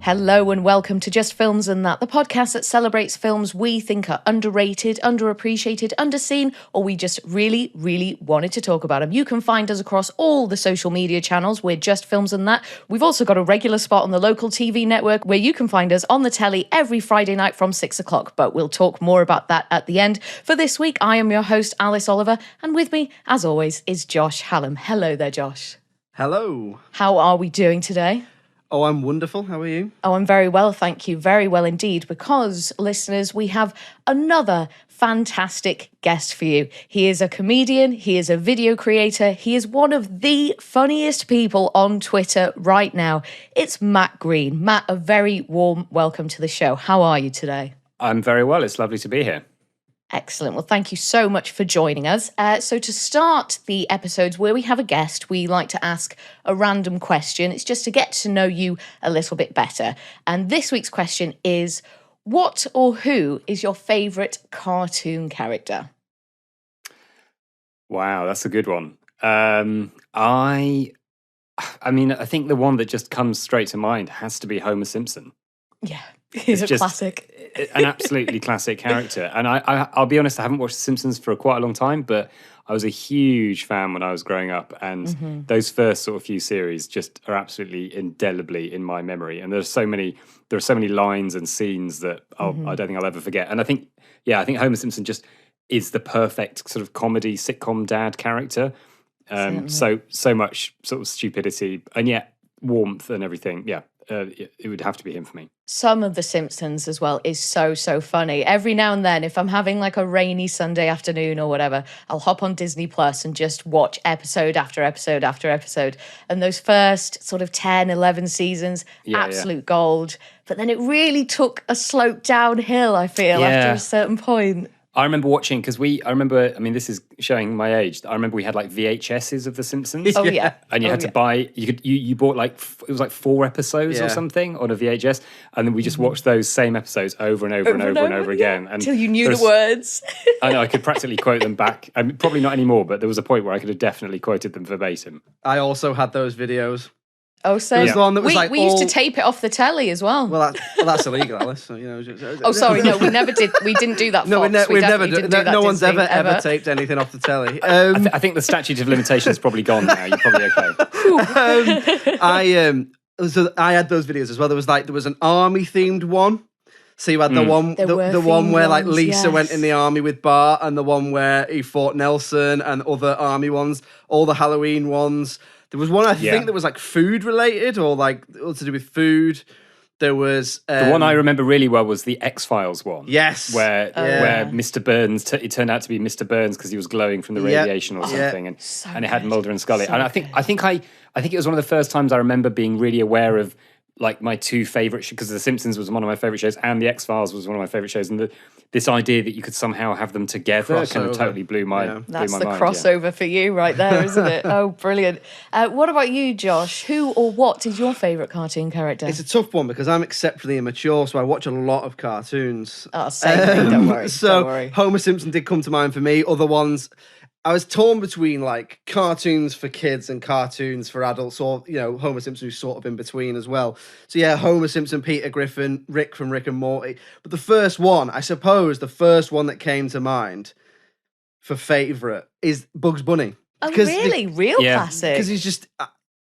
Hello and welcome to Just Films and That, the podcast that celebrates films we think are underrated, underappreciated, underseen, or we just really, really wanted to talk about them. You can find us across all the social media channels. We're Just Films and That. We've also got a regular spot on the local TV network where you can find us on the telly every Friday night from 6 o'clock, but we'll talk more about that at the end. For this week, I am your host, Alice Oliver, and with me, as always, is Josh Hallam. Hello there, Josh. Hello. How are we doing today? Oh, I'm wonderful. How are you? Oh, I'm very well, thank you. Very well indeed, because, listeners, we have another fantastic guest for you. He is a comedian, he is a video creator, he is one of the funniest people on Twitter right now. It's Matt Green. Matt, a very warm welcome to the show. How are you today? I'm very well. It's lovely to be here. Excellent. Well, thank you so much for joining us. So to start the episodes where we have a guest, we like to ask a random question. It's just to get to know you a little bit better. And this week's question is, what or who is your favourite cartoon character? Wow, that's a good one. I think the one that just comes straight to mind has to be Homer Simpson. Yeah, he's a classic. An absolutely classic character. And I'll be honest, I haven't watched The Simpsons for quite a long time, but I was a huge fan when I was growing up. And those first sort of few series just are absolutely indelibly in my memory. And there are so many lines and scenes that I don't think I'll ever forget. And I think Homer Simpson just is the perfect sort of comedy sitcom dad character. So much sort of stupidity and yet warmth and everything. Yeah. It would have to be him for me. Some of The Simpsons as well is so funny. Every now and then, if I'm having like a rainy Sunday afternoon or whatever, I'll hop on Disney Plus and just watch episode after episode after episode. And those first sort of 10, 11 seasons, absolute gold. But then it really took a slope downhill, I feel, after a certain point. I remember watching, because this is showing my age. I remember we had like VHSs of The Simpsons. Oh, yeah. And you had to buy, you bought like, it was like 4 episodes or something on a VHS. And then we just watched those same episodes over and over again. Until you knew the words. I know, I could practically quote them back. I mean, probably not anymore, but there was a point where I could have definitely quoted them verbatim. I also had those videos. Oh, so the one that was we used to tape it off the telly as well. Well, that's illegal, Alice. So, oh, sorry, no, we never did. We didn't do that. No, Fox. we've never didn't do that. No one's ever taped anything off the telly. I think the statute of limitations is probably gone now. You're probably okay. I had those videos as well. There was an army themed one. So you had the one where like Lisa went in the army with Bart, and the one where he fought Nelson, and other army ones, all the Halloween ones. There was one I think that was like food related or like all to do with food. There was the one I remember really well was the X-Files one. Yes, where Mr. Burns it turned out to be Mr. Burns because he was glowing from the radiation or something, and it had Mulder and Scully. And I think it was one of the first times I remember being really aware of like my two favourite shows, because The Simpsons was one of my favourite shows and The X-Files was one of my favourite shows, and this idea that you could somehow have them together kind of totally blew my mind. That's the crossover for you right there, isn't it? Oh, brilliant. What about you, Josh? Who or what is your favourite cartoon character? It's a tough one because I'm exceptionally immature, so I watch a lot of cartoons. Oh, same thing, don't worry. So don't worry. Homer Simpson did come to mind for me. Other ones, I was torn between like cartoons for kids and cartoons for adults, or Homer Simpson, who's sort of in between as well. So yeah, Homer Simpson, Peter Griffin, Rick from Rick and Morty. But the first one that came to mind for favourite is Bugs Bunny. Oh, really? Real classic? Because he's just,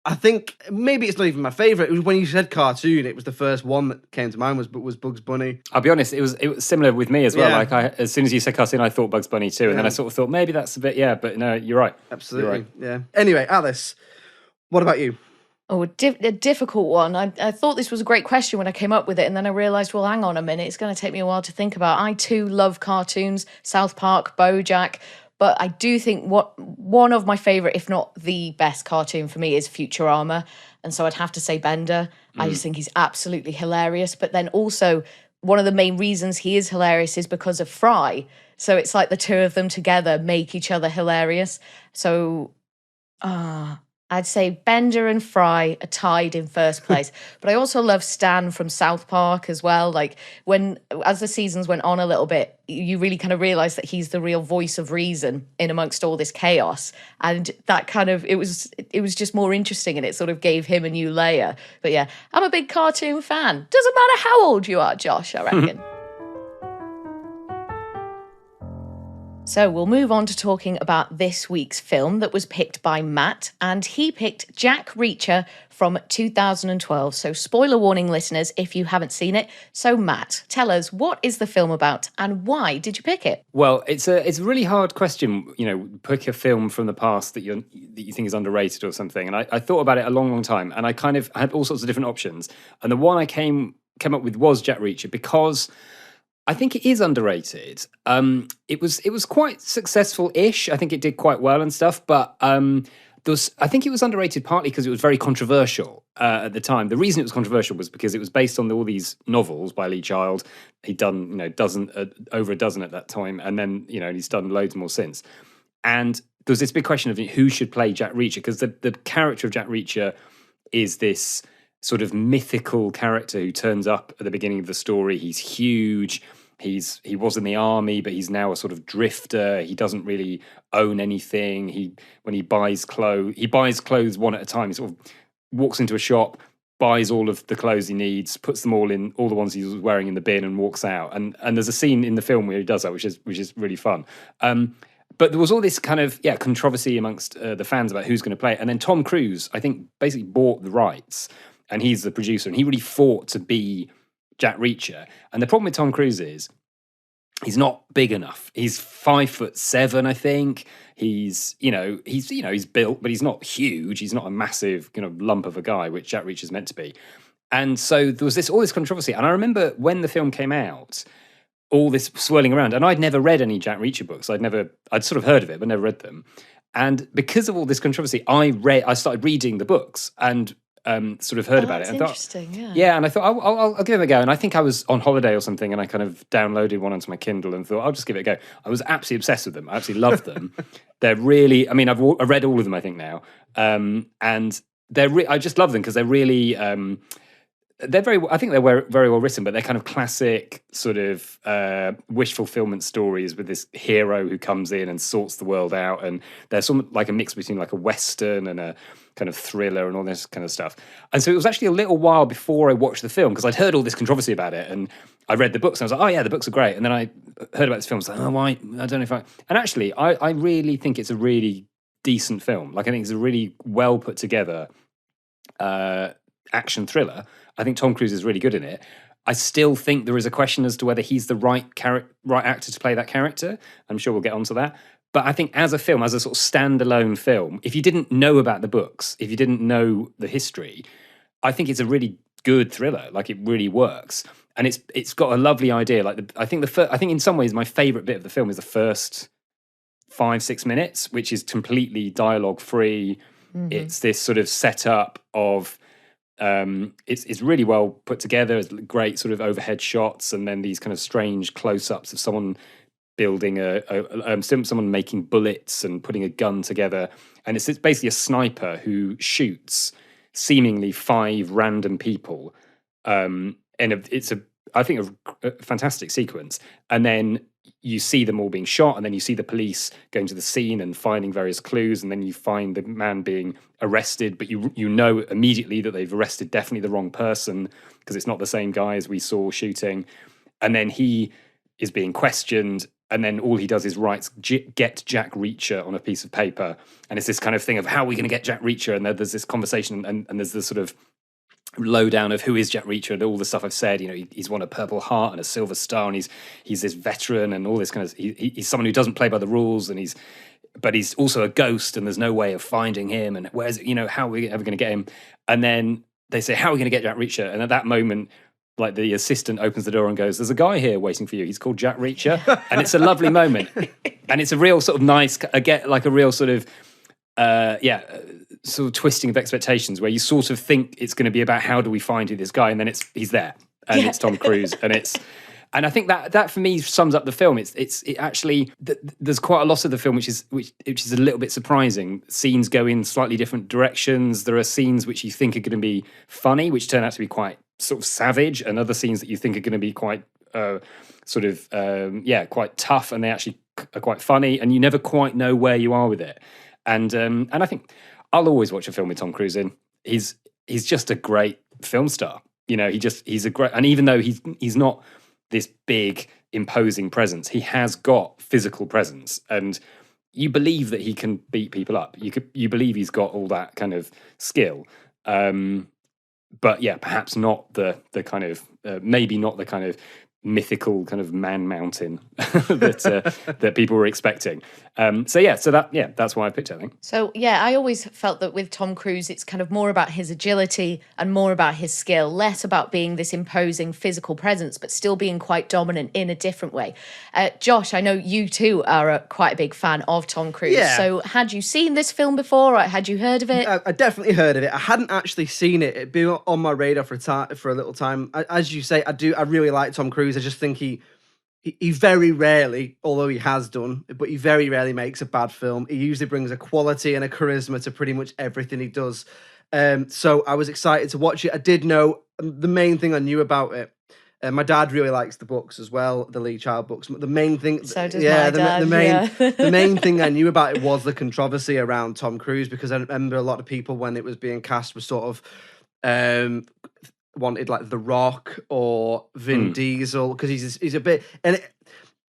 I think maybe it's not even my favourite. It was when you said cartoon, it was the first one that came to mind was Bugs Bunny. I'll be honest, it was similar with me as well. Yeah. Like as soon as you said cartoon, I thought Bugs Bunny too, and then I sort of thought maybe that's a bit, but no, you're right. Absolutely, yeah. Anyway, Alice, what about you? Oh, a difficult one. I thought this was a great question when I came up with it, and then I realised, well, hang on a minute, it's going to take me a while to think about. I too love cartoons, South Park, BoJack. But I do think one of my favourite, if not the best cartoon for me, is Futurama. And so I'd have to say Bender. I just think he's absolutely hilarious. But then also, one of the main reasons he is hilarious is because of Fry. So it's like the two of them together make each other hilarious. So, I'd say Bender and Fry are tied in first place. But I also love Stan from South Park as well. Like as the seasons went on a little bit, you really kind of realize that he's the real voice of reason in amongst all this chaos. And that kind of, it was just more interesting, and it sort of gave him a new layer. But yeah, I'm a big cartoon fan. Doesn't matter how old you are, Josh, I reckon. So we'll move on to talking about this week's film that was picked by Matt, and he picked Jack Reacher from 2012. So spoiler warning, listeners, if you haven't seen it. So Matt, tell us, what is the film about and why did you pick it? Well, it's a really hard question, pick a film from the past that you think is underrated or something. And I thought about it a long, long time, and I had all sorts of different options. And the one I came up with was Jack Reacher, because I think it is underrated. It was quite successful-ish. I think it did quite well and stuff, but I think it was underrated partly because it was very controversial at the time. The reason it was controversial was because it was based on all these novels by Lee Child. He'd done over a dozen at that time, and then he's done loads more since. And there was this big question of who should play Jack Reacher, because the character of Jack Reacher is this sort of mythical character who turns up at the beginning of the story. He's huge. He was in the army, but he's now a sort of drifter. He doesn't really own anything. When he buys clothes one at a time. He sort of walks into a shop, buys all of the clothes he needs, puts them all the ones he was wearing in the bin, and walks out. And there's a scene in the film where he does that, which is really fun. But there was all this kind of controversy amongst the fans about who's going to play it. And then Tom Cruise, I think, basically bought the rights, and he's the producer, and he really fought to be Jack Reacher. And the problem with Tom Cruise is he's not big enough. He's 5'7", I think. He's built, but he's not huge. He's not a massive lump of a guy, which Jack Reacher's meant to be. And so there was all this controversy. And I remember when the film came out, all this swirling around. And I'd never read any Jack Reacher books. I'd sort of heard of it, but never read them. And because of all this controversy, I started reading the books and sort of heard about it. And interesting, and I thought I'll give it a go. And I think I was on holiday or something, and I kind of downloaded one onto my Kindle and thought I'll just give it a go. I was absolutely obsessed with them. I absolutely loved them. They're really, I've read all of them, I think now, and I just love them because they're really. They're I think they're very well written, but they're kind of classic sort of wish fulfillment stories with this hero who comes in and sorts the world out, and they're sort of like a mix between like a Western and a kind of thriller and all this kind of stuff. And so it was actually a little while before I watched the film, because I'd heard all this controversy about it, and I read the books and I was like, oh yeah, the books are great. And then I heard about this film, I was like, oh, why? I don't know if I... And actually, I really think it's a really decent film. Like, I think it's a really well put together action thriller. I think Tom Cruise is really good in it. I still think there is a question as to whether he's the right actor to play that character. I'm sure we'll get onto that. But I think as a film, as a sort of standalone film, if you didn't know about the books, if you didn't know the history, I think it's a really good thriller. Like, it really works, and it's got a lovely idea. Like, I think in some ways my favorite bit of the film is the first 5-6 minutes, which is completely dialogue free. Mm-hmm. It's this sort of setup of. It's really well put together. It's great sort of overhead shots, and then these kind of strange close-ups of someone building someone making bullets and putting a gun together. And it's basically a sniper who shoots seemingly 5 random people. And it's I think a fantastic sequence. And then you see them all being shot, and then you see the police going to the scene and finding various clues, and then you find the man being arrested, but you know immediately that they've arrested definitely the wrong person, because it's not the same guy as we saw shooting. And then he is being questioned, and then all he does is writes "Get Jack Reacher" on a piece of paper, and it's this kind of thing of how are we going to get Jack Reacher, and there's this conversation, and there's this sort of lowdown of who is Jack Reacher and all the stuff I've said. He's won a Purple Heart and a Silver Star, and he's this veteran and all this kind of. He's someone who doesn't play by the rules, and but he's also a ghost, and there's no way of finding him. And where's how are we ever going to get him? And then they say, how are we going to get Jack Reacher? And at that moment, like, the assistant opens the door and goes, "There's a guy here waiting for you. He's called Jack Reacher," and it's a lovely moment, and it's a real sort of nice, like a real sort of. Sort of twisting of expectations, where you sort of think it's going to be about how do we find who this guy, and then he's there, and it's Tom Cruise, and And I think that for me sums up the film. It actually there's quite a lot of the film which is a little bit surprising. Scenes go in slightly different directions. There are scenes which you think are going to be funny, which turn out to be quite sort of savage, and other scenes that you think are going to be quite quite tough, and they actually are quite funny, and you never quite know where you are with it. And I think I'll always watch a film with Tom Cruise in. He's just a great film star. He's a great, and even though he's not this big imposing presence, he has got physical presence, and you believe that he can beat people up. You believe he's got all that kind of skill. But yeah, perhaps not the kind of maybe not the kind of mythical kind of man mountain that people were expecting. That's why I picked it, I think. So yeah, I always felt that with Tom Cruise, it's kind of more about his agility and more about his skill, less about being this imposing physical presence, but still being quite dominant in a different way. Josh, I know you too are quite a big fan of Tom Cruise. Yeah. So had you seen this film before, or had you heard of it? I definitely heard of it. I hadn't actually seen it. It'd been on my radar for a little time. As you say, I really like Tom Cruise. I just think he very rarely, although he has done, but he very rarely makes a bad film. He usually brings a quality and a charisma to pretty much everything he does. So I was excited to watch it. I did know the main thing I knew about it. My dad really likes the books as well, the Lee Child books. The main thing, so does my dad. The main thing I knew about it was the controversy around Tom Cruise, because I remember a lot of people when it was being cast were sort of wanted like The Rock or Vin Diesel, because he's a bit, and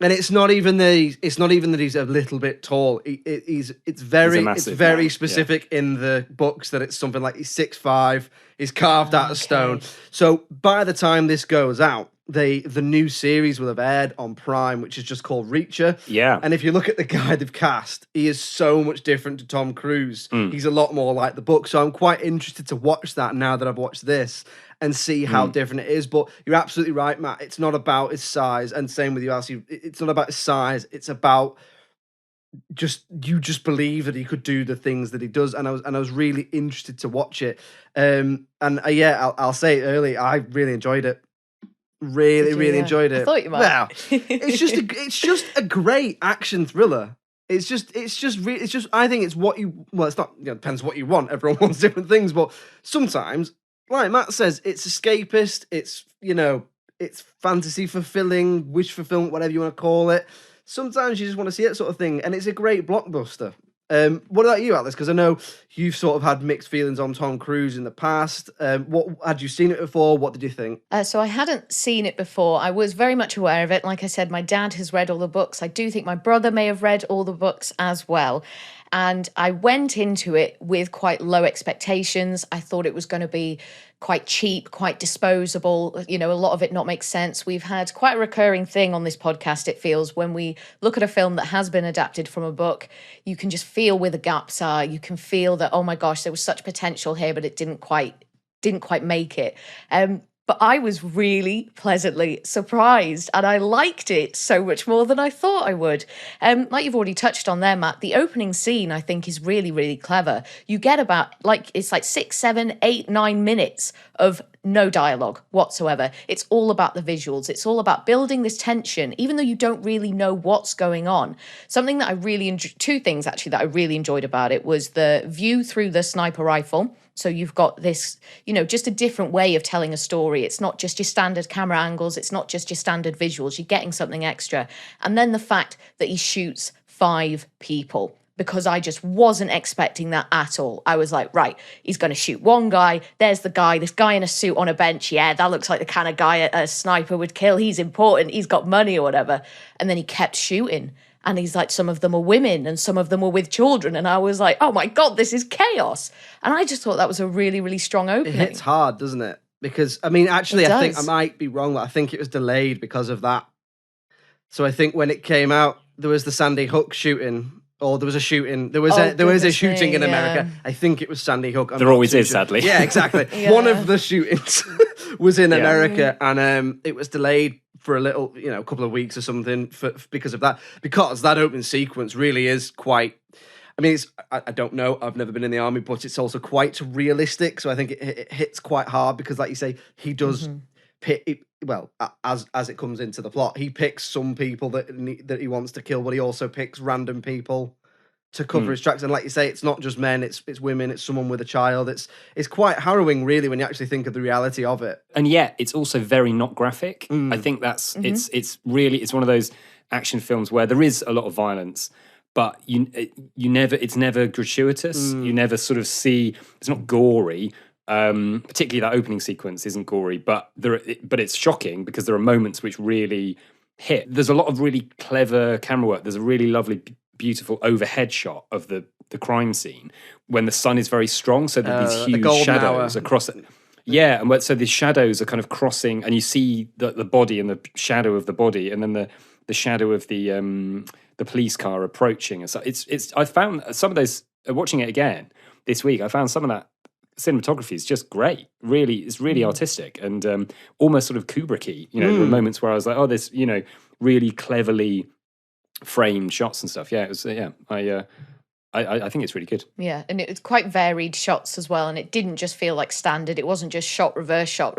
it's not even that he's a little bit tall. It's very specific in the books that it's something like he's 6'5", he's carved out of stone. So by the time this goes out, the new series will have aired on Prime, which is just called Reacher. Yeah. And if you look at the guy they've cast, he is so much different to Tom Cruise. He's a lot more like the book. So I'm quite interested to watch that now that I've watched this and see how different it is. But you're absolutely right, Matt. It's not about his size. And same with you, Elsie. It's not about his size. It's about you just believe that he could do the things that he does. And I was really interested to watch it. I'll say it early. I really enjoyed it. Really enjoyed it. I thought you might. Well, it's just a great action thriller. I think it's what you, well, it's not, depends what you want. Everyone wants different things, but sometimes, like Matt says, it's escapist, it's fantasy fulfilling, wish fulfillment, whatever you want to call it. Sometimes you just want to see that sort of thing, and it's a great blockbuster. What about you, Alice? Because I know you've sort of had mixed feelings on Tom Cruise in the past. What had you seen it before? What did you think? So I hadn't seen it before. I was very much aware of it. Like I said, my dad has read all the books. I do think my brother may have read all the books as well. And I went into it with quite low expectations. I thought it was going to be quite cheap, quite disposable. A lot of it not make sense. We've had quite a recurring thing on this podcast, it feels, when we look at a film that has been adapted from a book, you can just feel where the gaps are. You can feel that, oh my gosh, there was such potential here, but it didn't quite make it. But I was really pleasantly surprised, and I liked it so much more than I thought I would. Like you've already touched on there, Matt, the opening scene I think is really, really clever. You get about it's like 6, 7, 8, 9 minutes of no dialogue whatsoever. It's all about the visuals. It's all about building this tension, even though you don't really know what's going on. Something that I really two things actually that I really enjoyed about it was the view through the sniper rifle. So you've got this, just a different way of telling a story. It's not just your standard camera angles. It's not just your standard visuals. You're getting something extra. And then the fact that he shoots 5 people, because I just wasn't expecting that at all. I was like, right, he's going to shoot one guy. There's the guy, this guy in a suit on a bench. Yeah, that looks like the kind of guy a sniper would kill. He's important. He's got money or whatever. And then he kept shooting. And he's like, some of them are women and some of them are with children. And I was like, oh my God, this is chaos. And I just thought that was a really, really strong opening. It hits hard, doesn't it? Because, I think I might be wrong, but I think it was delayed because of that. So I think when it came out, there was the Sandy Hook shooting, or there was a shooting. There was a shooting in America. I think it was Sandy Hook. There always is, sadly. Yeah, exactly. Yeah. One of the shootings was in America, and it was delayed for a little, a couple of weeks or something because of that. Because that opening sequence really is quite. I don't know. I've never been in the army, but it's also quite realistic. So I think it hits quite hard because, like you say, he does as it comes into the plot, he picks some people that he wants to kill, but he also picks random people to cover his tracks. And like you say, it's not just men, it's women, it's someone with a child. It's quite harrowing, really, when you actually think of the reality of it. And yet, it's also very not graphic. I think that's it's one of those action films where there is a lot of violence, but it's never gratuitous. You never sort of see, it's not gory. Particularly that opening sequence isn't gory, but it's shocking because there are moments which really hit. There's a lot of really clever camera work. There's a really lovely, beautiful overhead shot of the crime scene when the sun is very strong, so that these huge shadows across it. Yeah, and so the shadows are kind of crossing, and you see the body and the shadow of the body, and then the shadow of the police car approaching. And so it's. I found some of those watching it again this week. I found some of that cinematography is just great. Really, it's really artistic and almost sort of Kubrick-y. There were moments where I was like, oh, this, really cleverly framed shots and stuff. Yeah, it was. I think it's really good. Yeah, and it was quite varied shots as well, and it didn't just feel like standard. It wasn't just shot, reverse shot,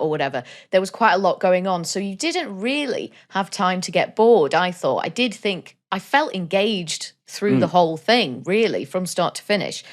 or whatever. There was quite a lot going on, so you didn't really have time to get bored, I thought. I did think I felt engaged through the whole thing, really, from start to finish.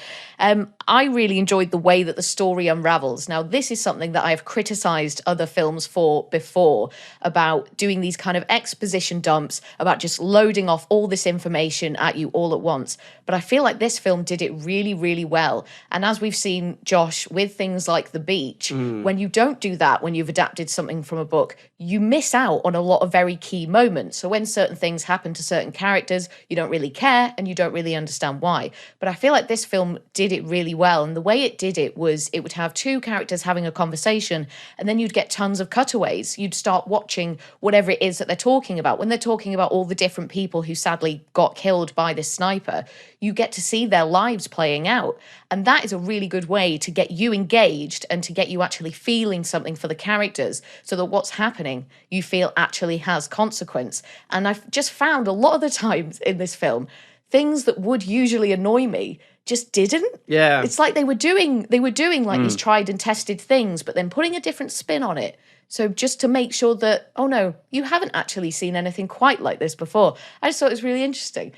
I really enjoyed the way that the story unravels. Now, this is something that I've criticised other films for before, about doing these kind of exposition dumps, about just loading off all this information at you all at once. But I feel like this film did it really, really well. And as we've seen, Josh, with things like The Beach, when you don't do that, when you've adapted something from a book, you miss out on a lot of very key moments. So when certain things happen to certain characters, you don't really care and you don't really understand why. But I feel like this film did it really well. And the way it did it was it would have two characters having a conversation and then you'd get tons of cutaways. You'd start watching whatever it is that they're talking about. When they're talking about all the different people who sadly got killed by this sniper, you get to see their lives playing out. And that is a really good way to get you engaged and to get you actually feeling something for the characters so that what's happening you feel actually has consequence. And I've just found a lot of the times in this film, things that would usually annoy me just didn't. Yeah. It's like they were doing like these tried and tested things, but then putting a different spin on it. So just to make sure that, oh no, you haven't actually seen anything quite like this before. I just thought it was really interesting.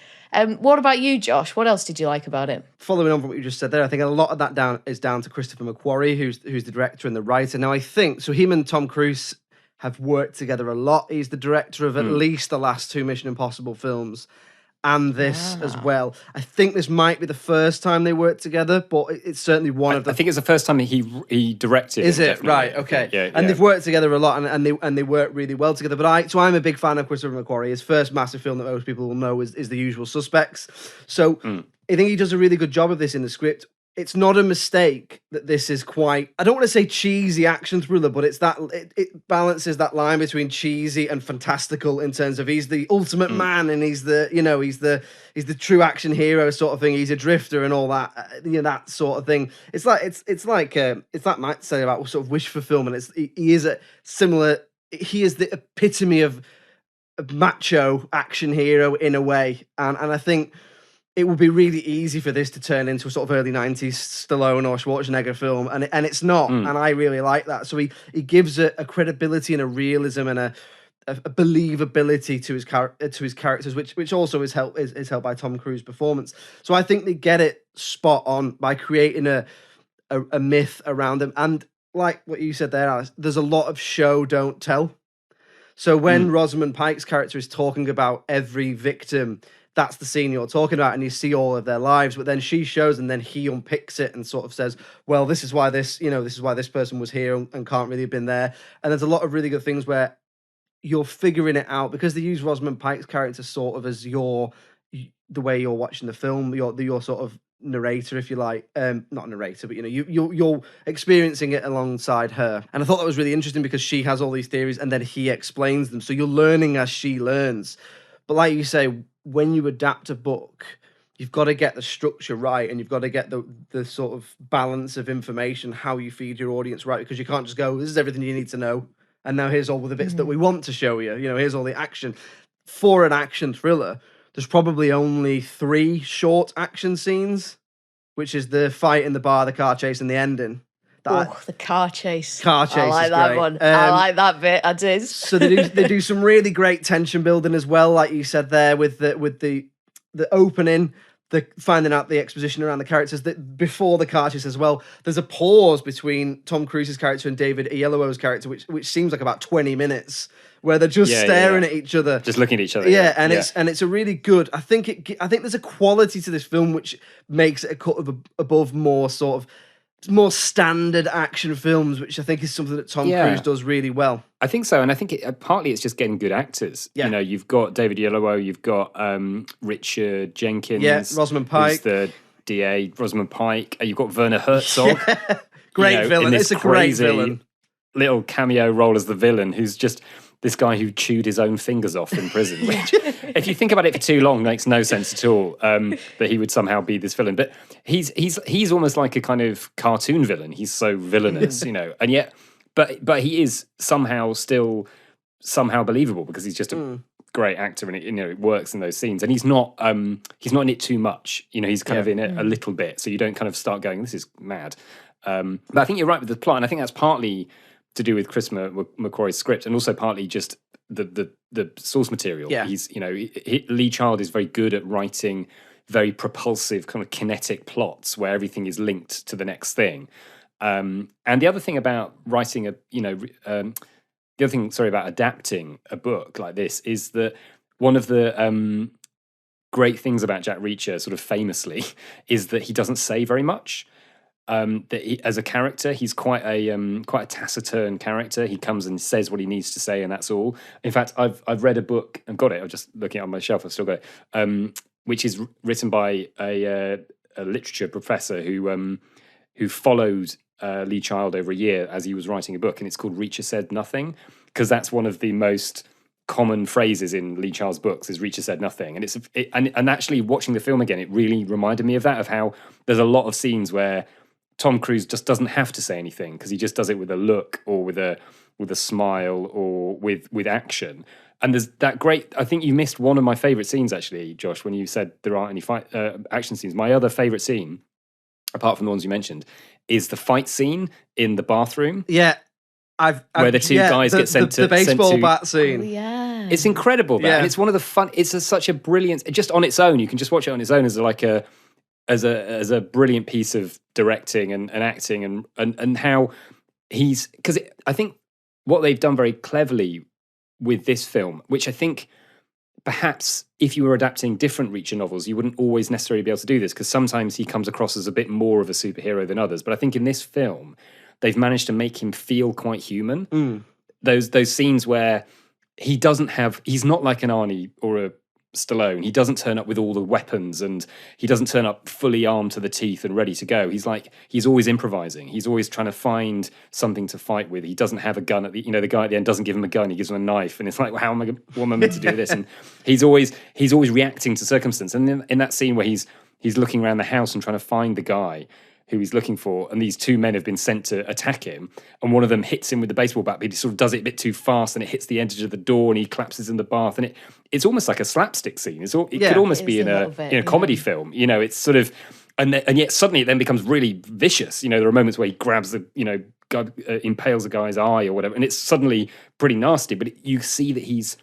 What about you, Josh? What else did you like about it? Following on from what you just said there, I think a lot of that is down to Christopher McQuarrie, who's the director and the writer. Now, I think, so him and Tom Cruise have worked together a lot. He's the director of at least the last two Mission Impossible films and this as well. I think this might be the first time they worked together, but it's certainly one of the... I think it's the first time he directed. Is it? Definitely. Right, okay. Yeah, and they've worked together a lot and they work really well together. But I'm a big fan of Christopher McQuarrie. His first massive film that most people will know is The Usual Suspects. So I think he does a really good job of this in the script. It's not a mistake that this is quite, I don't want to say cheesy action thriller, but it's that it balances that line between cheesy and fantastical in terms of he's the ultimate man and he's the true action hero sort of thing. He's a drifter and all that, that sort of thing. It's like Matt said about sort of wish fulfillment. He is the epitome of macho action hero in a way, and I think it would be really easy for this to turn into a sort of early 90s Stallone or Schwarzenegger film, and it's not, and I really like that. So he gives a credibility and a realism and a believability to his characters, which also is helped by Tom Cruise's performance. So I think they get it spot on by creating a myth around them. And like what you said there, Alice, there's a lot of show, don't tell. So when Rosamund Pike's character is talking about every victim, that's the scene you're talking about, and you see all of their lives. But then she shows, and then he unpicks it and sort of says, "Well, this is why this person was here and can't really have been there." And there's a lot of really good things where you're figuring it out because they use Rosamund Pike's character sort of as the way you're watching the film, your sort of narrator, if you like, not narrator, but you're experiencing it alongside her. And I thought that was really interesting because she has all these theories, and then he explains them, so you're learning as she learns. But like you say, when you adapt a book, you've got to get the structure right, and you've got to get the sort of balance of information, how you feed your audience right, because you can't just go, this is everything you need to know, and now here's all the bits that we want to show you. Here's all the action. For an action thriller, there's probably only 3 short action scenes, which is the fight in the bar, the car chase, and the ending. Oh, the car chase. Car chase I like is that great. one. I like that bit. I did. So they do some really great tension building as well, like you said there, with the opening, the finding out the exposition around the characters that before the car chase as well. There's a pause between Tom Cruise's character and David Oyelowo's character, which seems like about 20 minutes, where they're just staring at each other, just looking at each other. It's a really good. I think there's a quality to this film which makes it a cut above more sort of more standard action films, which I think is something that Tom Cruise does really well. I think so, and I think partly it's just getting good actors. Yeah. You know, you've got David Oyelowo, you've got Richard Jenkins, Rosamund Pike, who's the DA, Rosamund Pike. You've got Werner Herzog, great villain. It's a great villain. Little cameo role as the villain, who's just this guy who chewed his own fingers off in prison, which, if you think about it for too long, makes no sense at all, that he would somehow be this villain. But he's almost like a kind of cartoon villain. He's so villainous, you know, and yet, but he is somehow believable because he's just a great actor, and it works in those scenes. And he's not in it too much. You know, he's kind of in it a little bit, so you don't kind of start going, "This is mad." But I think you're right with the plot, and I think that's partly to do with Chris McQuarrie's script, and also partly just the source material. Yeah. Lee Child is very good at writing very propulsive, kind of kinetic plots where everything is linked to the next thing. And the other thing about writing about adapting a book like this is that one of the great things about Jack Reacher, sort of famously, is that he doesn't say very much. As a character, he's quite a taciturn character. He comes and says what he needs to say, and that's all. In fact, I've read a book and got it. I'm just looking on my shelf. I've still got it, which is written by a literature professor who followed Lee Child over a year as he was writing a book, and it's called Reacher Said Nothing, because that's one of the most common phrases in Lee Child's books is Reacher Said Nothing. And and actually watching the film again, it really reminded me of that, of how there's a lot of scenes where Tom Cruise just doesn't have to say anything because he just does it with a look or with a smile or with action. And there's that great. I think you missed one of my favorite scenes actually, Josh, when you said there aren't any action scenes. My other favorite scene, apart from the ones you mentioned, is the fight scene in the bathroom. Yeah, where the two guys get sent to the baseball bat scene. Oh, yeah, it's incredible. And it's one of the fun. It's such a brilliant. Just on its own, you can just watch it on its own as as a brilliant piece of directing and acting and how because I think what they've done very cleverly with this film, which I think perhaps if you were adapting different Reacher novels, you wouldn't always necessarily be able to do this, because sometimes he comes across as a bit more of a superhero than others. But I think in this film, they've managed to make him feel quite human. Those scenes where he's not like an Arnie or a Stallone. He doesn't turn up with all the weapons, and he doesn't turn up fully armed to the teeth and ready to go. He's always improvising. He's always trying to find something to fight with. He doesn't have a gun the guy at the end doesn't give him a gun. He gives him a knife, and it's like, well, what am I meant to do this? And he's always reacting to circumstance. And in that scene where he's looking around the house and trying to find the guy who he's looking for, and these two men have been sent to attack him, and one of them hits him with the baseball bat, but he sort of does it a bit too fast, and it hits the edge of the door, and he collapses in the bath, and it's almost like a slapstick scene. It could almost be in a comedy film. It's sort of, and yet suddenly it then becomes really vicious. There are moments where he grabs impales a guy's eye or whatever, and it's suddenly pretty nasty. But you see that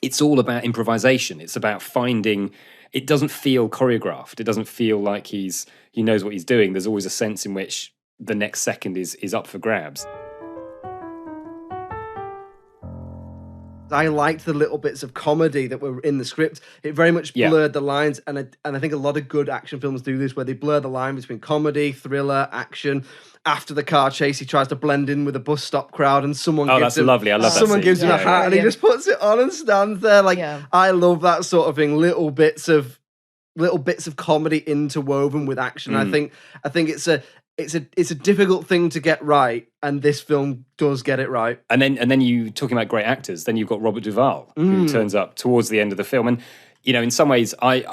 it's all about improvisation. It's about finding. It doesn't feel choreographed. It doesn't feel like he knows what he's doing. There's always a sense in which the next second is up for grabs. I liked the little bits of comedy that were in the script. It very much blurred the lines, and I think a lot of good action films do this, where they blur the line between comedy, thriller, action. After the car chase, he tries to blend in with a bus stop crowd, and someone gives him, lovely. I love that. Someone gives him a hat, and he just puts it on and stands there. I love that sort of thing. Little bits of comedy interwoven with action. I think it's a difficult thing to get right, and this film does get it right. And then you talking about great actors. Then you've got Robert Duvall, who turns up towards the end of the film, and in some ways I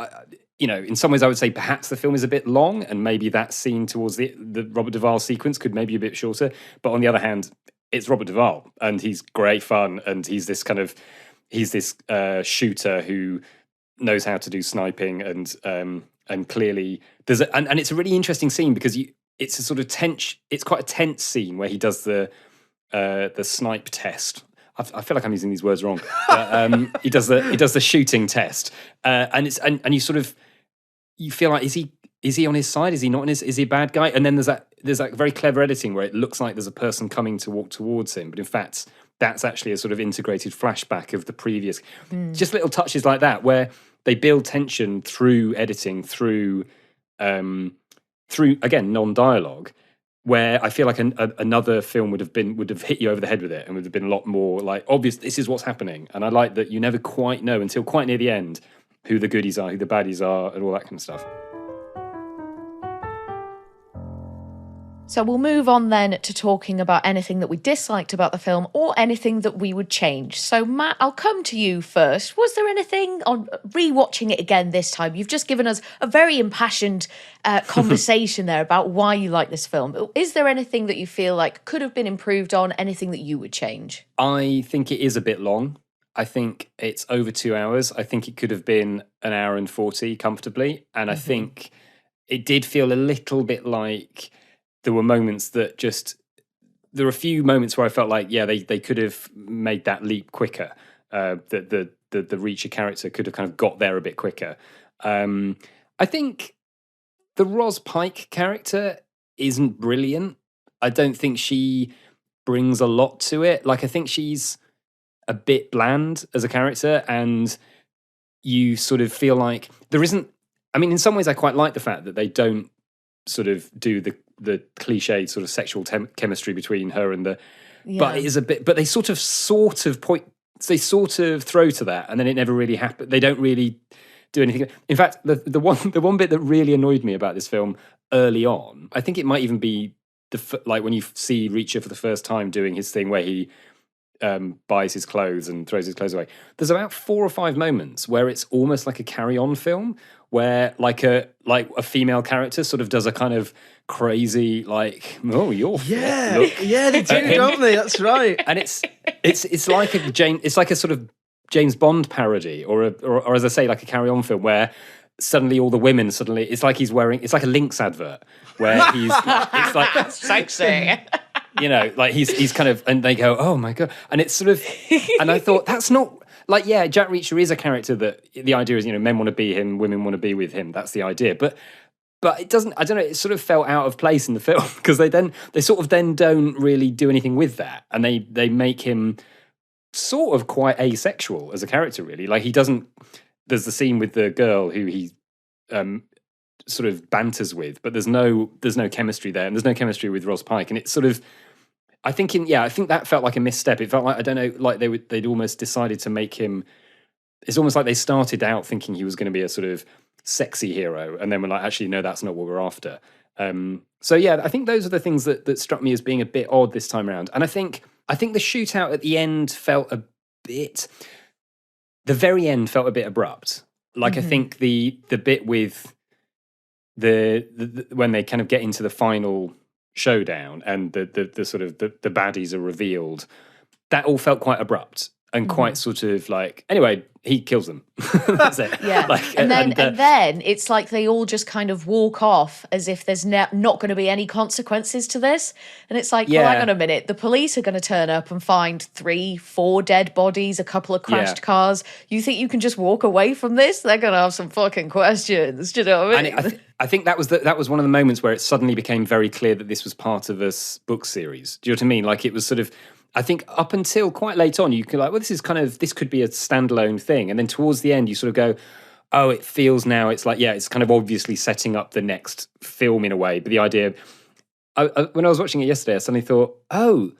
would say perhaps the film is a bit long, and maybe that scene towards the Robert Duvall sequence could maybe be a bit shorter. But on the other hand, it's Robert Duvall, and he's great fun, and he's this shooter who knows how to do sniping, and clearly and it's a really interesting scene because it's a sort of tense. It's quite a tense scene where he does the snipe test. I feel like I'm using these words wrong. But, he does the shooting test, and you sort of you feel like is he on his side? Is he not on his? Is he a bad guy? And then there's that very clever editing where it looks like there's a person coming to walk towards him, but in fact that's actually a sort of integrated flashback of the previous. Just little touches like that where they build tension through editing, through again non-dialogue, where I feel like another film would have hit you over the head with it and would have been a lot more like obvious. This is what's happening, and I like that you never quite know until quite near the end who the goodies are, who the baddies are, and all that kind of stuff. So we'll move on then to talking about anything that we disliked about the film or anything that we would change. So Matt, I'll come to you first. Was there anything on rewatching it again this time? You've just given us a very impassioned conversation there about why you like this film. Is there anything that you feel like could have been improved on? Anything that you would change? I think it is a bit long. I think it's over 2 hours. I think it could have been an hour and 40 comfortably. And I think it did feel a little bit like there were moments that there were a few moments where I felt like, yeah, they could have made that leap quicker. That the Reacher character could have kind of got there a bit quicker. I think the Ros Pike character isn't brilliant. I don't think she brings a lot to it. Like, I think she's a bit bland as a character, and you sort of feel like there isn't. I mean, in some ways, I quite like the fact that they don't sort of do the cliched sort of sexual chemistry between her and but it is a bit. But they sort of point. They sort of throw to that, and then it never really happens. They don't really do anything. In fact, the one bit that really annoyed me about this film early on, I think it might even be like when you see Reacher for the first time doing his thing where he buys his clothes and throws his clothes away. There's about 4 or 5 moments where it's almost like a carry-on film, where like a female character sort of does a kind of crazy like, oh, you're yeah, look. yeah, they do, don't they? That's right. And it's like a sort of James Bond parody, or as I say, like a carry-on film where suddenly all the women it's like it's like a Lynx advert where it's like Sexy. You know, like he's kind of, and they go, oh my God. And it's sort of, and I thought, that's not, like, yeah, Jack Reacher is a character that the idea is, you know, men want to be him, women want to be with him. That's the idea. But it doesn't, I don't know, it sort of felt out of place in the film because they sort of then don't really do anything with that. And they make him sort of quite asexual as a character, really. Like, there's the scene with the girl who he sort of banters with, but there's no chemistry there, and there's no chemistry with Ros Pike, and it's sort of, I think that felt like a misstep. It felt like, I don't know, like they'd almost decided to make him. It's almost like they started out thinking he was going to be a sort of sexy hero, and then we're like, actually, no, that's not what we're after. So yeah, I think those are the things that struck me as being a bit odd this time around, and I think the shootout at the end felt a bit. The very end felt a bit abrupt. Like, I think the bit with the when they kind of get into the final showdown and the sort of the baddies are revealed, that all felt quite abrupt and quite sort of like, anyway, he kills them. That's it. Yeah. Like, and then it's like they all just kind of walk off as if there's not going to be any consequences to this. And it's like, well, hang on a minute. The police are going to turn up and find 3, 4 dead bodies, a couple of crashed cars. You think you can just walk away from this? They're going to have some fucking questions. Do you know what I mean? And I think that was one of the moments where it suddenly became very clear that this was part of a book series. Do you know what I mean? Like, it was sort of, I think up until quite late on, you could like, well, this could be a standalone thing. And then towards the end, you sort of go, oh, it feels now, it's like, yeah, it's kind of obviously setting up the next film in a way. But the idea, when I was watching it yesterday, I suddenly thought, oh,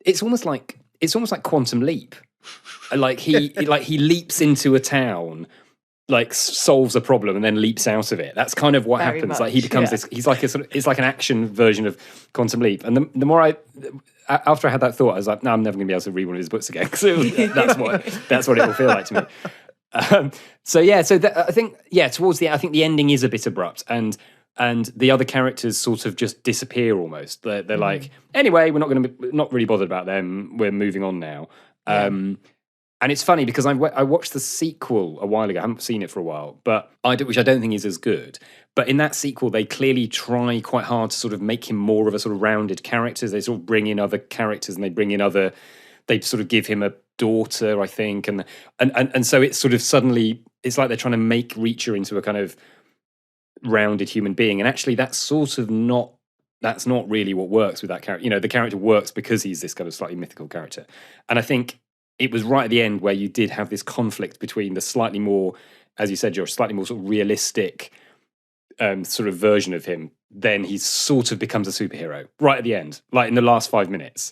it's almost like Quantum Leap. Like he leaps into a town, like solves a problem and then leaps out of it. That's kind of what happens. Much, like he becomes this, he's like it's like an action version of Quantum Leap. And the more after I had that thought, I was like, no, I'm never going to be able to read one of his books again. Because that's what it will feel like to me. I think, towards the end, I think the ending is a bit abrupt, and the other characters sort of just disappear almost. They're like, anyway, we're not really bothered about them. We're moving on now. And And it's funny because I watched the sequel a while ago. I haven't seen it for a while, but which I don't think is as good. But in that sequel, they clearly try quite hard to sort of make him more of a sort of rounded character. They sort of bring in other characters, and they sort of give him a daughter, I think, and so it's sort of suddenly it's like they're trying to make Reacher into a kind of rounded human being, and actually that's not really what works with that character. You know, the character works because he's this kind of slightly mythical character, and I think it was right at the end where you did have this conflict between the slightly more, as you said, Josh, slightly more sort of realistic sort of version of him. Then he sort of becomes a superhero right at the end, like in the last 5 minutes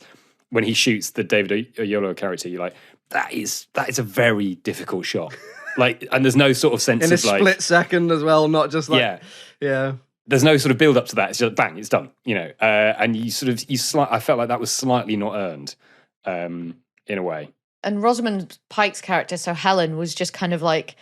when he shoots the David Oyelowo character. You're like, that is a very difficult shot. Like, and there's no sort of sense in of like a split second as well, not just like yeah. There's no sort of build up to that. It's just bang, it's done. You know, and I felt like that was slightly not earned, in a way. And Rosamund Pike's character, so Helen, was just kind of like,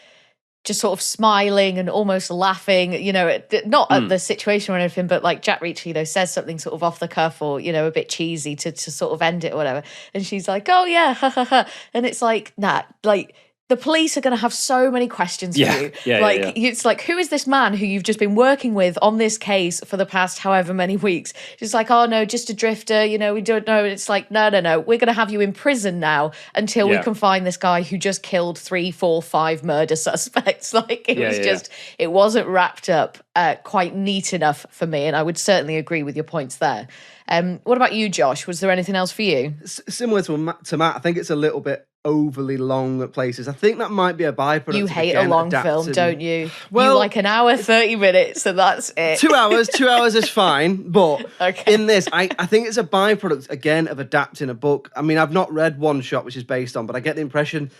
just sort of smiling and almost laughing, you know, not at the situation or anything, but like Jack Reacher, you know, says something sort of off the cuff or, you know, a bit cheesy to sort of end it or whatever. And she's like, oh yeah, ha ha ha. And it's like, nah, like, the police are going to have so many questions for you. It's like, who is this man who you've just been working with on this case for the past however many weeks? Just like, oh no, just a drifter, you know, we don't know. It's like, no, we're going to have you in prison now until we can find this guy who just killed 3, 4, 5 murder suspects. Like, it wasn't wrapped up quite neat enough for me. And I would certainly agree with your points there. What about you, Josh? Was there anything else for you? Similar to Matt, I think it's a little bit overly long at places. I think that might be a byproduct. You hate a long film, don't you? Well, you like an hour, 30 minutes, so that's it. 2 hours. 2 hours is fine, but in this, I think it's a byproduct again of adapting a book. I mean, I've not read One Shot, which is based on, but I get the impression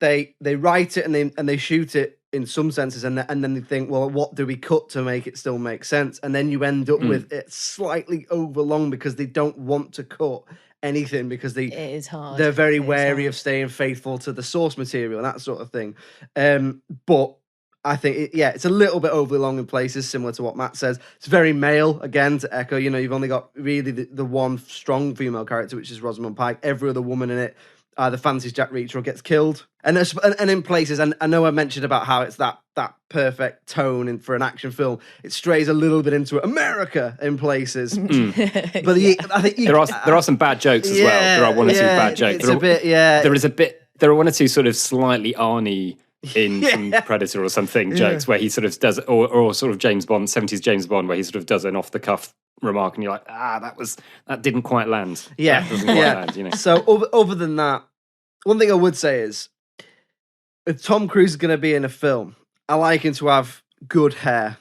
they write it and they shoot it in some senses, and then they think, well, what do we cut to make it still make sense? And then you end up with it slightly overlong because they don't want to cut anything because it is hard. They're very wary of staying faithful to the source material and that sort of thing. But I think it's a little bit overly long in places, similar to what Matt says. It's very male, again, to echo. You know, you've only got really the one strong female character, which is Rosamund Pike. Every other woman in it either fancies Jack Reacher or gets killed. And in places, and I know I mentioned about how it's that perfect tone for an action film. It strays a little bit into America in places. But I think there are some bad jokes as well. There are one or two bad jokes. There are one or two sort of slightly Arnie in some Predator or something jokes where he sort of does, or sort of James Bond, 70s James Bond, where he sort of does an off the cuff remark and you're like, that didn't quite land. Yeah. That doesn't quite land, you know. So other than that, one thing I would say is, if Tom Cruise is going to be in a film, I like him to have good hair.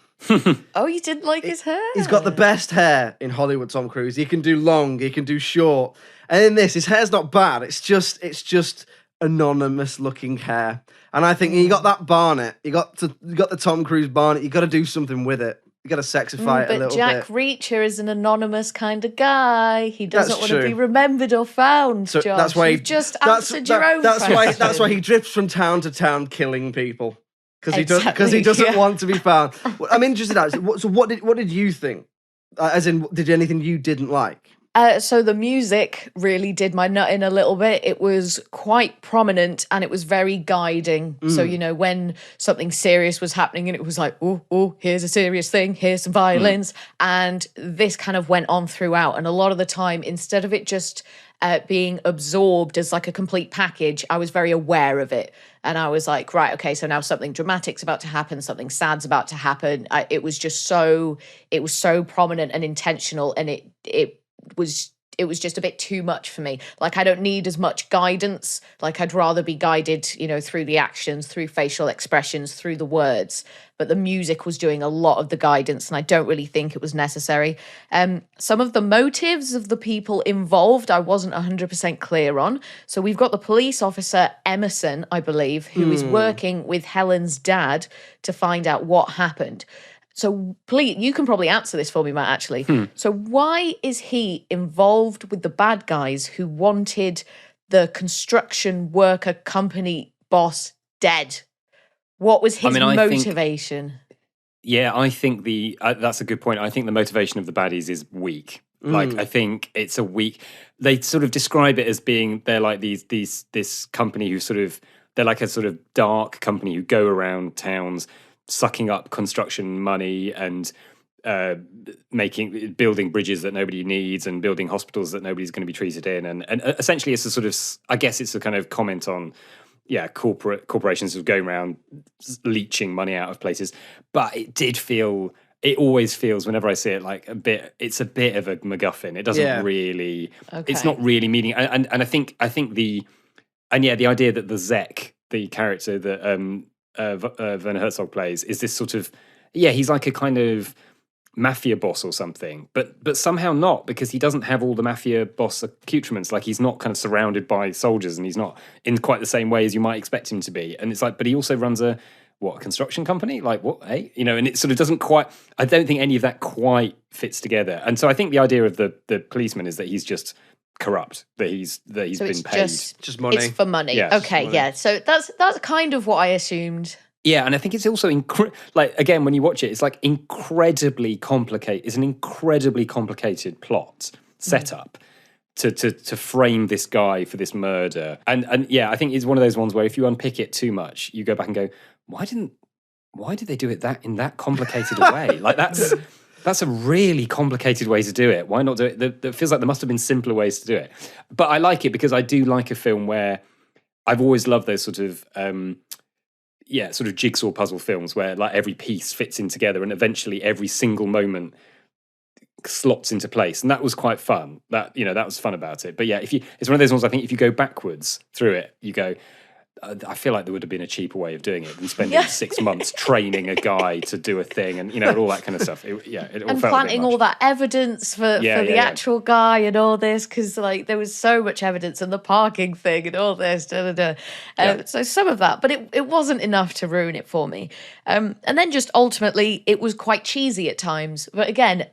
Oh, you didn't like his hair? He's got the best hair in Hollywood, Tom Cruise. He can do long, he can do short. And in this, his hair's not bad. It's just anonymous looking hair. And I think you got that Barnett. You got the Tom Cruise Barnett. You got to do something with it. You got to sexify it a little bit. But Jack Reacher is an anonymous kind of guy. He doesn't want to be remembered or found, so Josh. That's why you've just answered your own question. That's why he drifts from town to town killing people. Because he doesn't want to be found. I'm interested actually. So what did you think? As in, did anything you didn't like? So the music really did my nut in a little bit. It was quite prominent and it was very guiding. So, you know, when something serious was happening and it was like, oh, here's a serious thing, here's some violence. And this kind of went on throughout. And a lot of the time, instead of it just being absorbed as like a complete package, I was very aware of it. And I was like, right, okay, so now something dramatic's about to happen, something sad's about to happen. It was so prominent and intentional, and it was just a bit too much for me. Like, I don't need as much guidance. Like, I'd rather be guided, you know, through the actions, through facial expressions, through the words. But the music was doing a lot of the guidance, and I don't really think it was necessary. Some of the motives of the people involved, I wasn't 100% clear on. So we've got the police officer, Emerson, I believe, who is working with Helen's dad to find out what happened. So please, you can probably answer this for me, Matt, actually. So why is he involved with the bad guys who wanted the construction worker company boss dead? What was his motivation? I think that's a good point. I think the motivation of the baddies is weak. Like, I think it's a weak. They sort of describe it as being they're like this company who sort of they're like a sort of dark company who go around towns sucking up construction money and building bridges that nobody needs and building hospitals that nobody's going to be treated in, and essentially it's a sort of, I guess it's a kind of comment on corporations who are going around leeching money out of places. But it always feels whenever I see it like it's a bit of a MacGuffin. It doesn't really, it's not really meaning. And I think the idea that the Zek, the character that Werner Herzog plays, is this sort of, he's like a kind of mafia boss or something, but somehow not, because he doesn't have all the mafia boss accoutrements. Like, he's not kind of surrounded by soldiers, and he's not in quite the same way as you might expect him to be. And it's like, but he also runs a construction company? Like, what, hey? And it sort of doesn't quite, I don't think any of that quite fits together. And so I think the idea of the policeman is that he's just corrupt, that he's so been paid. Just money. It's for money. Yeah, okay, money. Yeah. So that's kind of what I assumed. Yeah, and I think it's also like, again, when you watch it, it's like incredibly complicated. It's an incredibly complicated plot setup to frame this guy for this murder. And I think it's one of those ones where if you unpick it too much, you go back and go, why did they do it in that complicated a way? Like, that's a really complicated way to do it. Why not do it? It feels like there must have been simpler ways to do it. But I like it because I do like a film where I've always loved those sort of sort of jigsaw puzzle films where like every piece fits in together and eventually every single moment slots into place. And that was quite fun. That was fun about it. But yeah, it's one of those ones, I think if you go backwards through it, you go, I feel like there would have been a cheaper way of doing it than spending 6 months training a guy to do a thing and all that kind of stuff. It all and felt planting all that evidence for the actual guy and all this, because like there was so much evidence and the parking thing and all this. So some of that, but it wasn't enough to ruin it for me. And then just ultimately, it was quite cheesy at times. But again,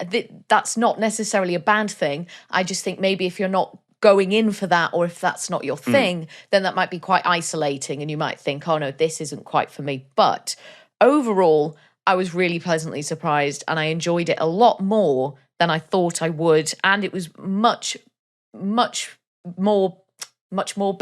that's not necessarily a bad thing. I just think maybe if you're not going in for that, or if that's not your thing, then that might be quite isolating and you might think, oh no, this isn't quite for me. But overall, I was really pleasantly surprised and I enjoyed it a lot more than I thought I would, and it was much more better. Much more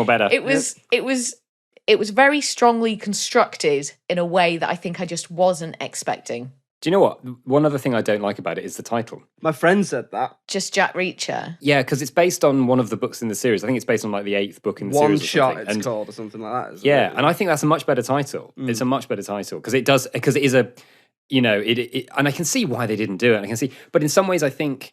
better. It was very strongly constructed in a way that I think I just wasn't expecting. Do you know what? One other thing I don't like about it is the title. My friend said that. Just Jack Reacher. Yeah, because it's based on one of the books in the series. I think it's based on like the 8th book in the One series. One Shot, it's called, or something like that. Yeah, and I think that's a much better title. It's a much better title because it is a, and I can see why they didn't do it. I can see, but in some ways, I think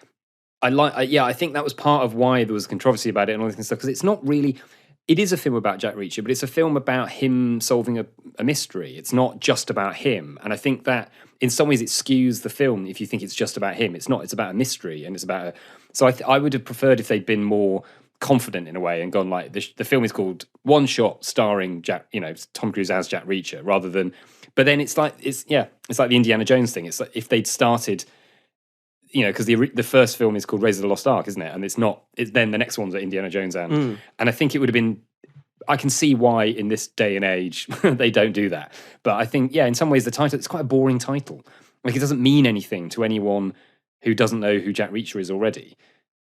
I think that was part of why there was controversy about it and all this kind of stuff, because it's not really. It is a film about Jack Reacher, but it's a film about him solving a mystery. It's not just about him. And I think that in some ways it skews the film if you think it's just about him. It's not. It's about a mystery, and it's about so I would have preferred if they'd been more confident in a way and gone like, the film is called One Shot starring Jack, Tom Cruise as Jack Reacher, rather than, but then it's like the Indiana Jones thing. It's like if they'd started, because the first film is called Raiders of the Lost Ark, isn't it? And then the next one's Indiana Jones and I think it would have been, I can see why in this day and age they don't do that. But I think, in some ways the title, it's quite a boring title. Like, it doesn't mean anything to anyone who doesn't know who Jack Reacher is already.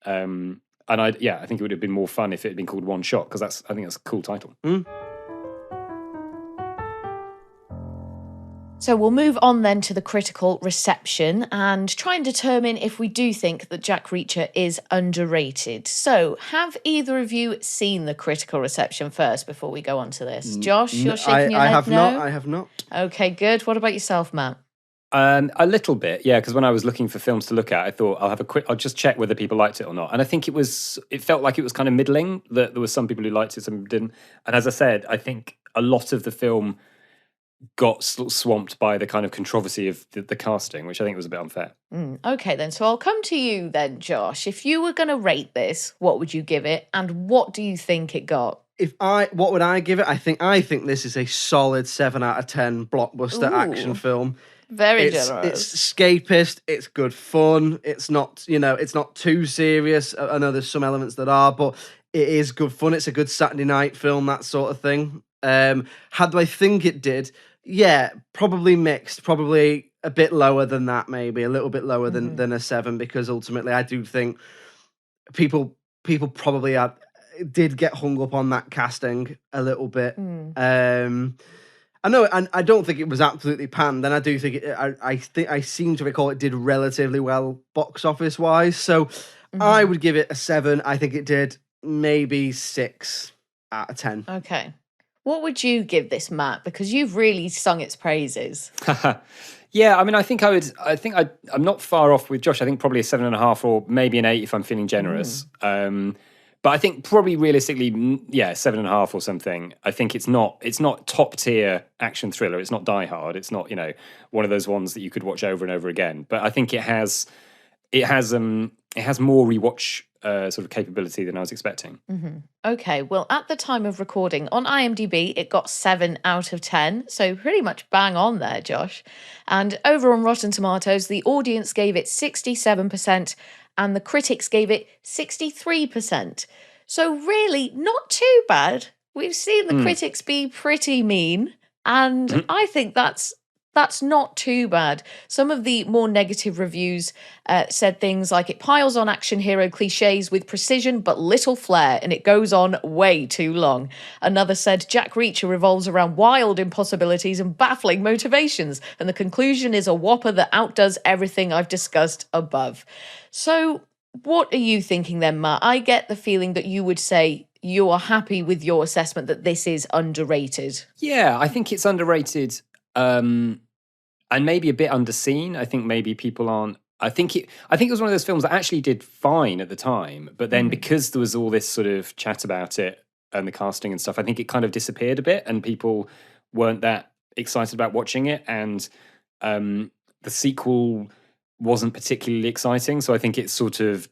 And I think it would have been more fun if it had been called One Shot, because I think that's a cool title. So we'll move on then to the critical reception and try and determine if we do think that Jack Reacher is underrated. So have either of you seen the critical reception first before we go on to this? Josh, you're shaking your head no? I have not. Okay, good. What about yourself, Matt? A little bit, yeah, because when I was looking for films to look at, I thought I'll just check whether people liked it or not. And I think it felt like it was kind of middling, that there were some people who liked it, some who didn't. And as I said, I think a lot of the film got swamped by the kind of controversy of the casting, which I think was a bit unfair. Okay, then. So I'll come to you then, Josh. If you were going to rate this, what would you give it? And what do you think it got? What would I give it? I think this is a solid 7 out of 10 blockbuster action film. Very generous. It's escapist. It's good fun. It's not, it's not too serious. I know there's some elements that are, but it is good fun. It's a good Saturday night film, that sort of thing. How do I think it did? Yeah, probably mixed. Probably a bit lower than that, maybe a little bit lower than a 7, because ultimately I do think people probably did get hung up on that casting a little bit. I know, and I don't think it was absolutely panned, and I do think I think I seem to recall it did relatively well box office wise. So I would give it a 7. I think it did maybe 6 out of 10. Okay. What would you give this, Matt? Because you've really sung its praises. Yeah, I mean, I think I'm not far off with Josh. I think probably a 7.5 or maybe an 8 if I'm feeling generous. But I think probably realistically, 7.5 or something. I think it's not top tier action thriller. It's not Die Hard. It's not, one of those ones that you could watch over and over again. But I think it has more rewatch sort of capability than I was expecting. Okay, well, at the time of recording on IMDb, it got 7 out of 10, so pretty much bang on there, Josh. And over on Rotten Tomatoes, the audience gave it 67%, and the critics gave it 63%. So really, not too bad. We've seen the critics be pretty mean, and I think that's not too bad. Some of the more negative reviews said things like it piles on action hero cliches with precision but little flair, and it goes on way too long. Another said Jack Reacher revolves around wild impossibilities and baffling motivations, and the conclusion is a whopper that outdoes everything I've discussed above. So what are you thinking then, Matt? I get the feeling that you would say you are happy with your assessment that this is underrated. Yeah, I think it's underrated. And maybe a bit underseen. I think maybe people aren't. I think it was one of those films that actually did fine at the time, but then because there was all this sort of chat about it and the casting and stuff, I think it kind of disappeared a bit, and people weren't that excited about watching it. And the sequel wasn't particularly exciting, so I think it sort of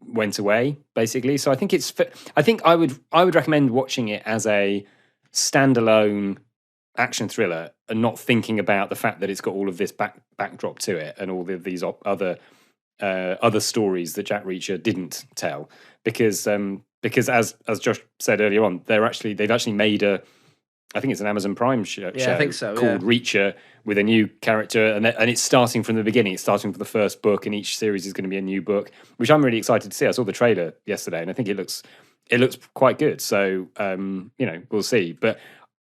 went away basically. So I think I would recommend watching it as a standalone action thriller and not thinking about the fact that it's got all of this backdrop to it and all of these other stories that Jack Reacher didn't tell, because as Josh said earlier on, they've actually made I think it's an Amazon Prime show I think so, called Reacher, with a new character, and it's starting from the beginning. It's starting from the first book, and each series is going to be a new book, which I'm really excited to see. I saw the trailer yesterday, and I think it looks quite good. So we'll see. But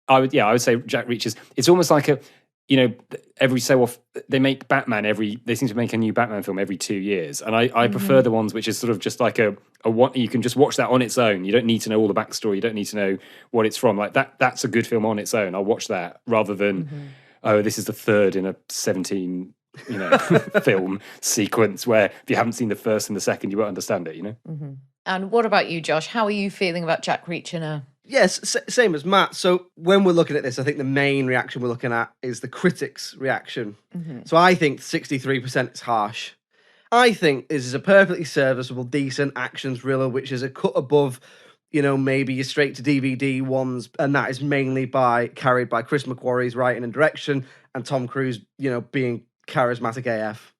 I would say Jack Reacher's. It's almost like every so often they make Batman they seem to make a new Batman film every 2 years, and I prefer the ones which is sort of just like a one, you can just watch that on its own. You don't need to know all the backstory. You don't need to know what it's from. Like that's a good film on its own. I'll watch that rather than this is the third in a 17 film sequence where if you haven't seen the first and the second, you won't understand it. And what about you, Josh? How are you feeling about Jack Reacher now? Yes, same as Matt. So when we're looking at this, I think the main reaction we're looking at is the critics' reaction. So I think 63% is harsh. I think this is a perfectly serviceable, decent action thriller, which is a cut above, maybe your straight to DVD ones, and that is mainly carried by Chris McQuarrie's writing and direction, and Tom Cruise, being charismatic AF.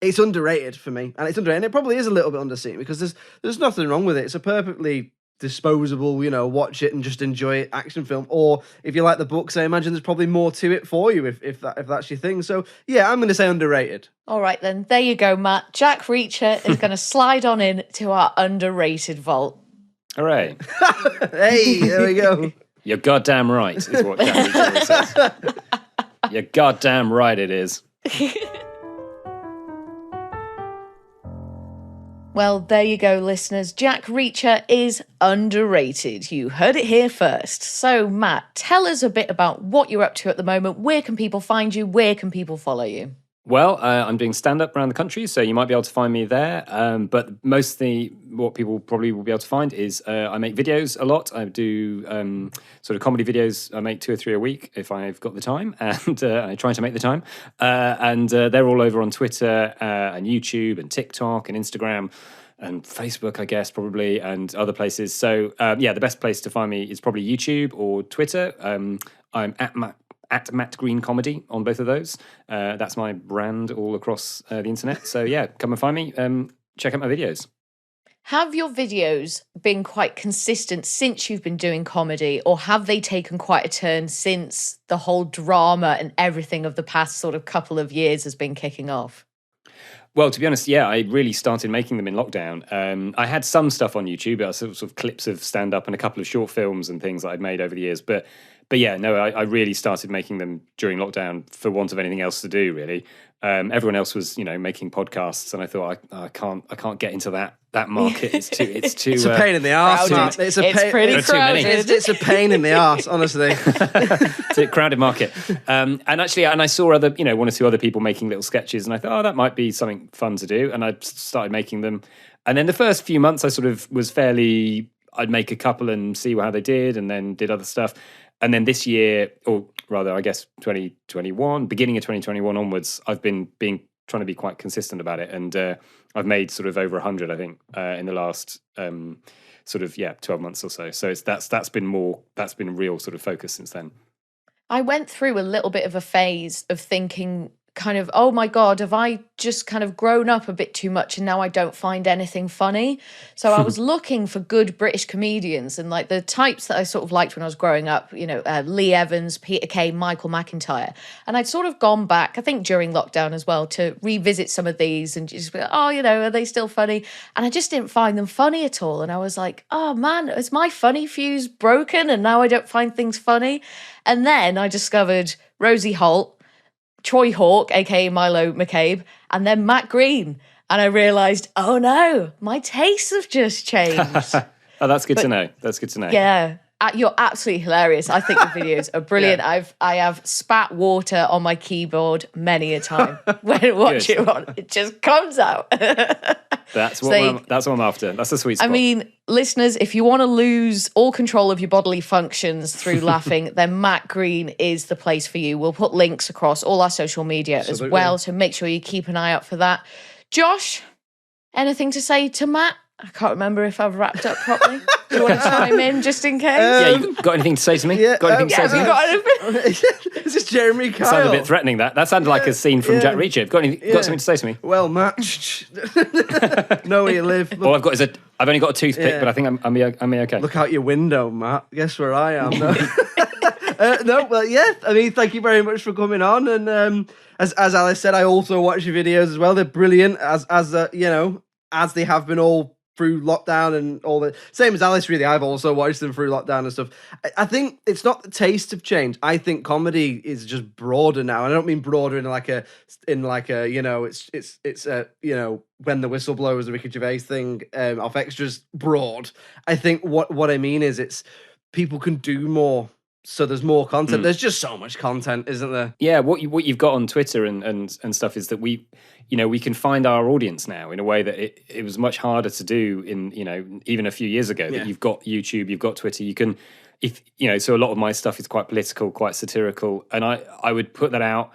It's underrated for me, and it's underrated. And it probably is a little bit underseen because there's nothing wrong with it. It's a perfectly disposable, watch it and just enjoy it action film. Or if you like the books, I imagine there's probably more to it for you if that's your thing. So yeah, I'm going to say underrated. All right then, there you go, Matt. Jack Reacher is going to slide on in to our underrated vault. Hooray! Hey, there we go. You're goddamn right, is what Jack Reacher says. You're goddamn right, it is. Well, there you go, listeners. Jack Reacher is underrated. You heard it here first. So, Matt, tell us a bit about what you're up to at the moment. Where can people find you? Where can people follow you? Well, I'm doing stand-up around the country, so you might be able to find me there. But mostly what people probably will be able to find is I make videos a lot. I do sort of comedy videos. I make 2 or 3 a week if I've got the time, and I try to make the time. And they're all over on Twitter and YouTube and TikTok and Instagram and Facebook, I guess, probably, and other places. So, the best place to find me is probably YouTube or Twitter. I'm at Matt Green Comedy on both of those. That's my brand all across the internet. So yeah, come and find me. Check out my videos. Have your videos been quite consistent since you've been doing comedy, or have they taken quite a turn since the whole drama and everything of the past sort of couple of years has been kicking off? Well, to be honest, yeah, I really started making them in lockdown. I had some stuff on YouTube, sort of clips of stand-up and a couple of short films and things that I'd made over the years. But yeah, no, I really started making them during lockdown for want of anything else to do, really. Everyone else was, making podcasts, and I thought I can't get into that market. It's too It's a pain in the arse, man. It's pretty crowded. It's a pain in the arse, honestly. It's a crowded market. And I saw other, one or two other people making little sketches, and I thought, that might be something fun to do. And I started making them. And then the first few months, I sort of was I'd make a couple and see how they did, and then did other stuff. And then this year, or rather, I guess 2021, beginning of 2021 onwards, I've been trying to be quite consistent about it, and I've made sort of over 100, I think, in the last 12 months or so. So that's been a real sort of focus since then. I went through a little bit of a phase of thinking kind of, oh my God, have I just kind of grown up a bit too much and now I don't find anything funny? So I was looking for good British comedians, and like the types that I sort of liked when I was growing up, Lee Evans, Peter Kay, Michael McIntyre. And I'd sort of gone back, I think during lockdown as well, to revisit some of these and just be like, are they still funny? And I just didn't find them funny at all. And I was like, oh man, is my funny fuse broken? And now I don't find things funny. And then I discovered Rosie Holt, Troy Hawk, aka Milo McCabe, and then Matt Green. And I realised, oh no, my tastes have just changed. Oh, that's good to know. That's good to know. Yeah, you're absolutely hilarious. I think the videos are brilliant. Yeah. I have spat water on my keyboard many a time when I watch it on. It just comes out. That's what I'm after. That's the sweet spot. I mean, listeners, if you want to lose all control of your bodily functions through laughing, then Matt Green is the place for you. We'll put links across all our social media as well, so make sure you keep an eye out for that. Josh, anything to say to Matt? I can't remember if I've wrapped up properly. Do you want to chime in just in case? Yeah, you got anything to say to me? Yeah, got anything to say to me? Got anything? Is this Jeremy Kyle? Sounded a bit threatening. That sounded like a scene from Jack Reacher. Got something to say to me? Well, Matt, know where you live. All I've got is I've only got a toothpick, but I think I'm okay. Look out your window, Matt. Guess where I am? I mean, thank you very much for coming on. And as Alice said, I also watch your videos as well. They're brilliant, as they have been all through lockdown and all the same as Alice. Really, I've also watched them through lockdown and stuff. I think it's not the taste of change. I think comedy is just broader now. And I don't mean broader in like a it's when the whistle blows, the Ricky Gervais thing of extras broad. I think what I mean is it's people can do more. So there's more content. There's just so much content, isn't there? Yeah, what you've got on Twitter and stuff is that we can find our audience now in a way that it was much harder to do in, even a few years ago. That you've got YouTube, you've got Twitter, you can, so a lot of my stuff is quite political, quite satirical, and I would put that out,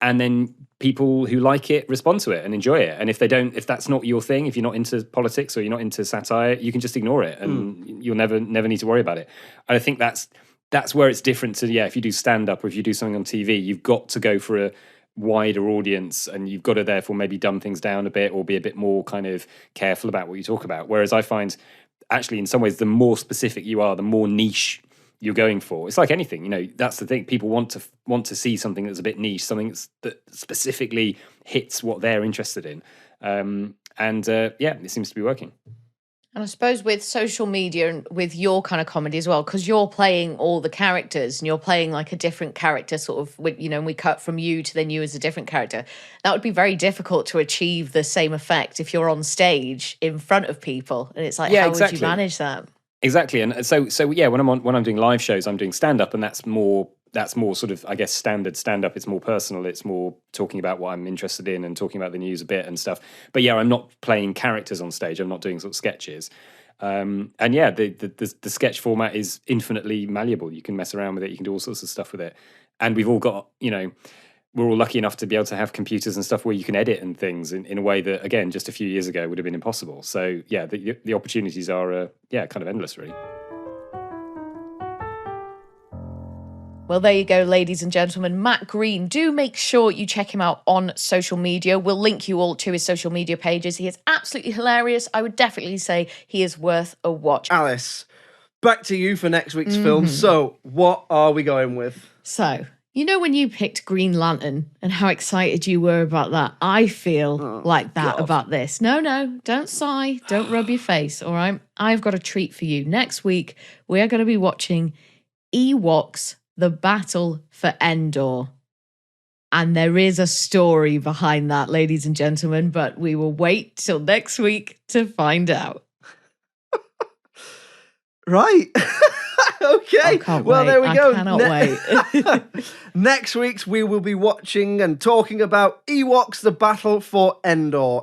and then people who like it respond to it and enjoy it. And if that's not your thing, if you're not into politics or you're not into satire, you can just ignore it and you'll never need to worry about it. And I think that's where it's different to, if you do stand-up or if you do something on TV, you've got to go for a wider audience and you've got to therefore maybe dumb things down a bit or be a bit more kind of careful about what you talk about. Whereas I find actually in some ways the more specific you are, the more niche you're going for. It's like anything, that's the thing. People want to see something that's a bit niche, something that specifically hits what they're interested in. It seems to be working. And I suppose with social media and with your kind of comedy as well, because you're playing all the characters and you're playing like a different character sort of, and we cut from you to then you as a different character. That would be very difficult to achieve the same effect if you're on stage in front of people. And it's like, how would you manage that? Exactly. And so when I'm doing live shows, I'm doing stand-up, and that's more sort of, I guess, standard stand-up. It's more personal. It's more talking about what I'm interested in and talking about the news a bit and stuff. But I'm not playing characters on stage. I'm not doing sort of sketches. The sketch format is infinitely malleable. You can mess around with it. You can do all sorts of stuff with it. And we've all got, we're all lucky enough to be able to have computers and stuff where you can edit and things in a way that, again, just a few years ago would have been impossible. So, the opportunities are, kind of endless, really. Well, there you go, ladies and gentlemen. Matt Green. Do make sure you check him out on social media. We'll link you all to his social media pages. He is absolutely hilarious. I would definitely say he is worth a watch. Alice, back to you for next week's film. So, what are we going with? So, you know when you picked Green Lantern and how excited you were about that? I feel like that about this. No, don't sigh. Don't rub your face, all right? I've got a treat for you. Next week, we are going to be watching Ewoks, The Battle for Endor. And there is a story behind that, ladies and gentlemen, but we will wait till next week to find out. Right. Okay. Well, there we go. I cannot wait. Next week's we will be watching and talking about Ewoks, The Battle for Endor.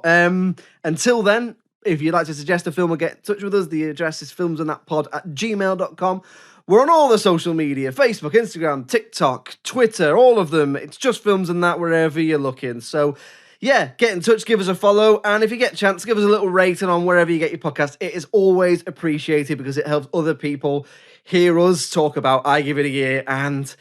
Until then, if you'd like to suggest a film or get in touch with us, the address is filmsandthatpod@gmail.com. We're on all the social media, Facebook, Instagram, TikTok, Twitter, all of them. It's just Films and That wherever you're looking. So, yeah, get in touch, give us a follow, and if you get a chance, give us a little rating on wherever you get your podcast. It is always appreciated because it helps other people hear us talk about I Give It a Year and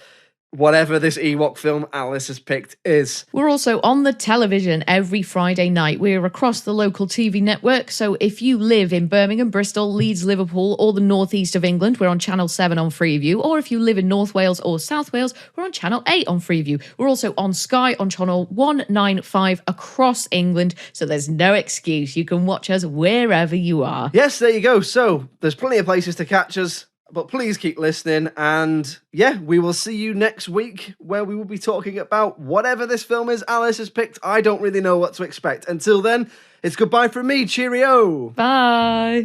whatever this Ewok film Alice has picked is. We're also on the television every Friday night. We're across the local TV network, so if you live in Birmingham, Bristol, Leeds, Liverpool, or the northeast of England, we're on Channel 7 on Freeview, or if you live in North Wales or South Wales, we're on Channel 8 on Freeview. We're also on Sky on Channel 195 across England, so there's no excuse. You can watch us wherever you are. Yes, there you go. So there's plenty of places to catch us. But please keep listening, and yeah, we will see you next week where we will be talking about whatever this film is Alice has picked. I don't really know what to expect. Until then, it's goodbye from me. Cheerio. Bye.